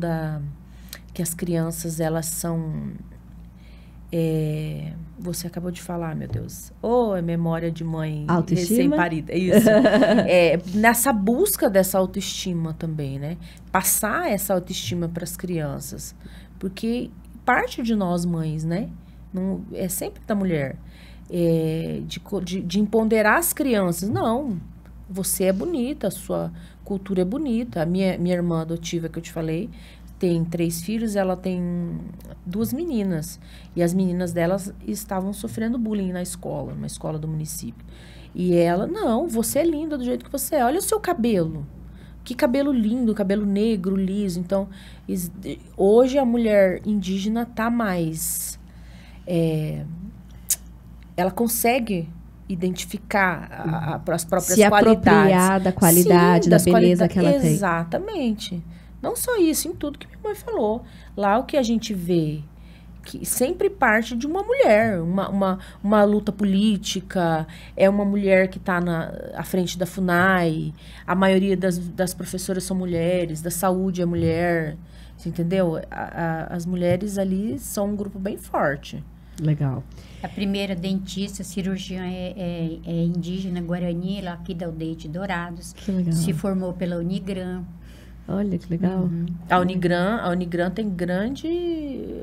que as crianças, elas são... você acabou de falar, meu Deus. É memória de mãe recém-parida. É isso. Nessa busca dessa autoestima também, né? Passar essa autoestima para as crianças. Porque parte de nós mães, né? Não, é sempre da mulher. De empoderar as crianças. Não, você é bonita, a sua cultura é bonita. A minha irmã adotiva, que eu te falei, tem 3 filhos, ela tem 2 meninas. E as meninas delas estavam sofrendo bullying na escola, uma escola do município. E ela, não, você é linda do jeito que você é. Olha o seu cabelo. Que cabelo lindo, cabelo negro, liso. Então, hoje a mulher indígena está mais... ela consegue identificar as próprias se qualidades. Se apropriar da qualidade, da beleza que ela tem. Exatamente. Não só isso, em tudo que minha mãe falou. Lá o que a gente vê, que sempre parte de uma mulher, uma luta política, é uma mulher que está à frente da FUNAI, a maioria das professoras são mulheres, da saúde é mulher, você entendeu? As mulheres ali são um grupo bem forte. Legal. A primeira dentista, cirurgiã é indígena, Guarani, lá aqui da aldeia de Dourados. Que legal. Se formou pela Unigran. Olha, que legal. Uhum. A Unigran tem grande...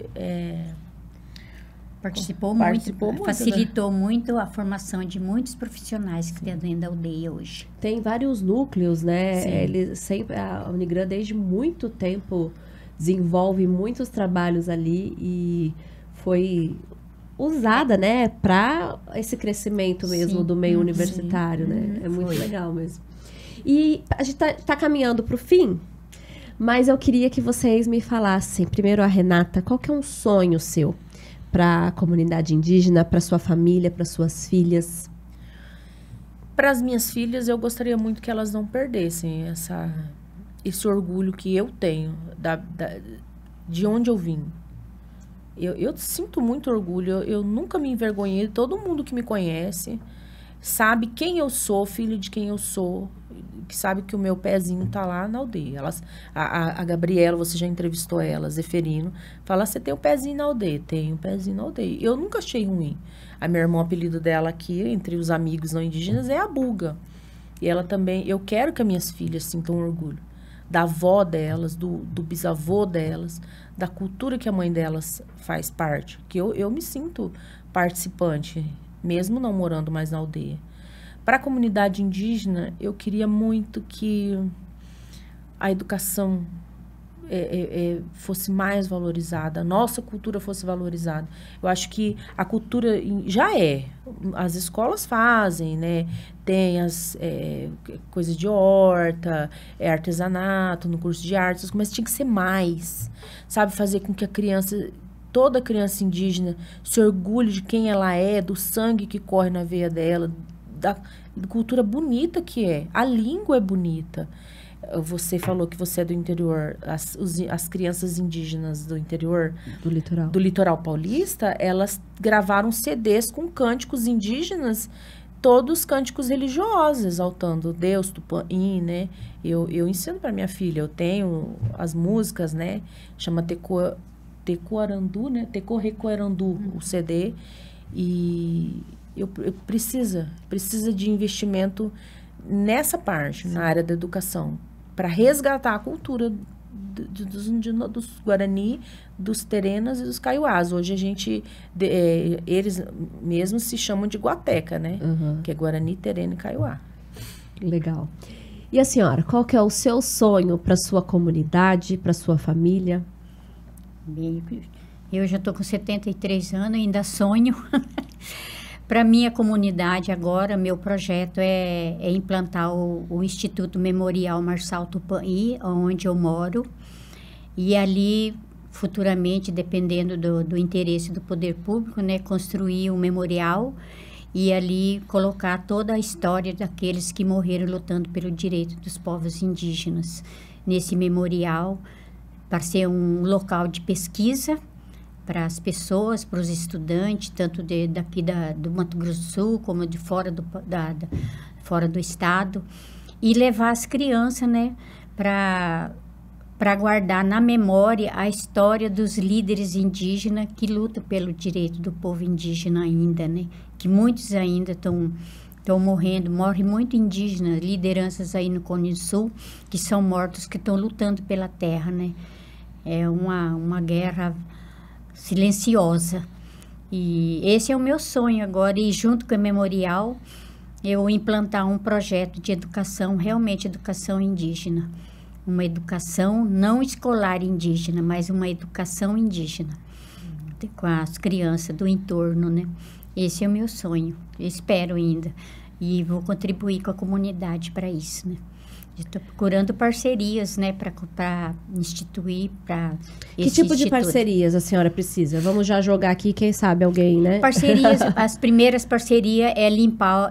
Participou muito, facilitou muito a formação de muitos profissionais que tem dentro da aldeia hoje. Tem vários núcleos, né? Sim. A Unigran, desde muito tempo, desenvolve muitos trabalhos ali e foi usada, né, para esse crescimento mesmo. Sim. Do meio universitário, né? É muito legal mesmo. E a gente tá caminhando para o fim, mas eu queria que vocês me falassem, primeiro a Renata, qual que é um sonho seu para a comunidade indígena, para sua família, para suas filhas? Para as minhas filhas, eu gostaria muito que elas não perdessem esse orgulho que eu tenho de onde eu vim. Eu sinto muito orgulho, eu nunca me envergonhei, todo mundo que me conhece sabe quem eu sou, filho de quem eu sou, que sabe que o meu pezinho tá lá na aldeia. A Gabriela, você já entrevistou ela, Zeferino, fala, você tem o pezinho na aldeia? Tenho o pezinho na aldeia. Eu nunca achei ruim. A minha irmã, o apelido dela aqui, entre os amigos não indígenas, é a Buga. E ela também, eu quero que as minhas filhas sintam orgulho da avó delas, do bisavô delas, da cultura que a mãe delas faz parte. Que eu me sinto participante, mesmo não morando mais na aldeia. Para a comunidade indígena, eu queria muito que a educação fosse mais valorizada, a nossa cultura fosse valorizada. Eu acho que a cultura já as escolas fazem, né? Tem as coisas de horta, artesanato, no curso de artes, mas tinha que ser mais, sabe? Fazer com que toda criança indígena se orgulhe de quem ela é, do sangue que corre na veia dela, da cultura bonita que é. A língua é bonita. Você falou que você é do interior, as crianças indígenas do interior... Do litoral paulista, elas gravaram CDs com cânticos indígenas, todos cânticos religiosos, exaltando Deus, Tupã-Im, né? Eu ensino para minha filha, eu tenho as músicas, né? Chama Tecoarandu, né? Tecorrecoarandu, o CD. E eu precisa de investimento nessa parte, na área da educação, para resgatar a cultura dos Guarani, dos Terenas e dos Kaiowás. Hoje eles mesmos se chamam de Guateca, né? Que é Guarani, Terena e Kaiowá. Legal. E a senhora, qual que é o seu sonho para sua comunidade, para sua família? Bem, eu já estou com 73 anos, ainda sonho. Para minha comunidade agora, meu projeto é implantar o Instituto Memorial Marçal Tupã-Im, onde eu moro. E ali, futuramente, dependendo do interesse do poder público, né, construir um memorial e ali colocar toda a história daqueles que morreram lutando pelo direito dos povos indígenas. Nesse memorial, para ser um local de pesquisa para as pessoas, para os estudantes, tanto daqui do Mato Grosso do Sul, como de fora fora do estado, e levar as crianças, né, para guardar na memória a história dos líderes indígenas que lutam pelo direito do povo indígena ainda, né, que muitos ainda estão morrendo, morre muito indígena, lideranças aí no Cone Sul, que são mortos, que estão lutando pela terra, né, é uma guerra silenciosa. E esse é o meu sonho agora, e junto com o memorial, eu implantar um projeto de educação, realmente educação indígena. Uma educação não escolar indígena, mas uma educação indígena, com as crianças do entorno, né? Esse é o meu sonho, eu espero ainda. E vou contribuir com a comunidade para isso, né? Estou procurando parcerias, né, para instituir, para Que tipo de parcerias a senhora precisa? Vamos já jogar aqui, quem sabe alguém, né? Parcerias, as primeiras parcerias é limpar,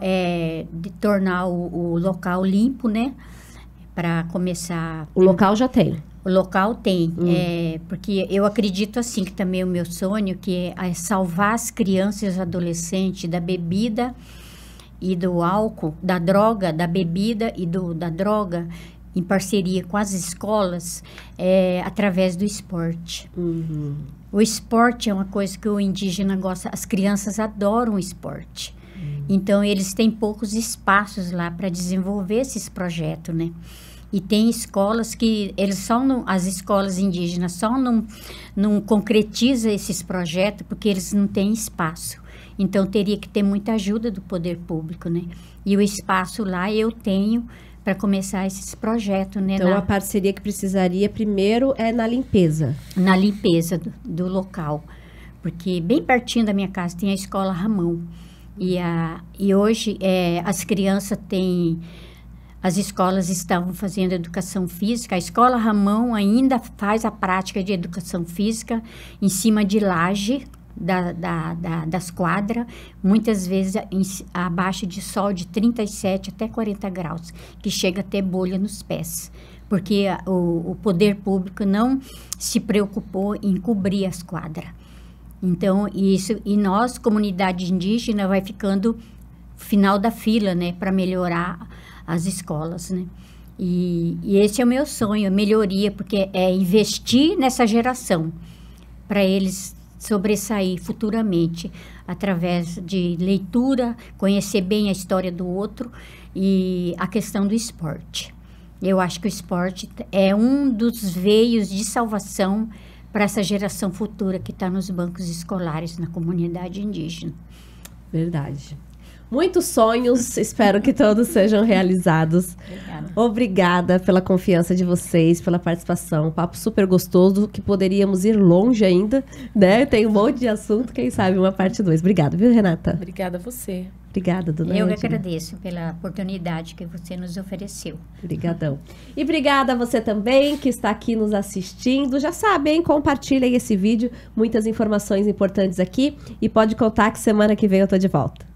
de tornar o local limpo, né, para começar... O local já tem? O local tem, porque eu acredito assim, que também o meu sonho, que é salvar as crianças e os adolescentes da bebida e do álcool, da droga, da bebida e da droga, em parceria com as escolas, através do esporte. O esporte é uma coisa que o indígena gosta, as crianças adoram o esporte. Então, eles têm poucos espaços lá para desenvolver esses projetos, né? E tem escolas que as escolas indígenas só não concretizam esses projetos porque eles não têm espaço. Então, teria que ter muita ajuda do poder público, né? E o espaço lá eu tenho para começar esses projetos, né? Então, a parceria que precisaria primeiro é na limpeza. Na limpeza do local. Porque bem pertinho da minha casa tem a escola Ramão. E hoje as crianças têm... As escolas estavam fazendo educação física. A escola Ramão ainda faz a prática de educação física em cima de laje, das quadras, muitas vezes abaixo de sol de 37 até 40 graus, que chega a ter bolha nos pés. porque o poder público não se preocupou em cobrir as quadras. Então, e nós, comunidade indígena, vai ficando final da fila, né, para melhorar as escolas, né. E esse é o meu sonho, a melhoria, porque é investir nessa geração, para eles sobressair futuramente, através de leitura, conhecer bem a história do outro e a questão do esporte. Eu acho que o esporte é um dos veios de salvação para essa geração futura que está nos bancos escolares, na comunidade indígena. Verdade. Muitos sonhos, espero que todos sejam realizados. Obrigada. Obrigada pela confiança de vocês, pela participação. Um papo super gostoso, que poderíamos ir longe ainda, né? Tem um monte de assunto, quem sabe uma parte 2. Obrigada, viu, Renata? Obrigada a você. Obrigada, dona Eu que Edna. agradeço pela oportunidade que você nos ofereceu. Obrigadão. E obrigada a você também que está aqui nos assistindo. Já sabe, hein? Compartilhem esse vídeo. Muitas informações importantes aqui. E pode contar que semana que vem eu tô de volta.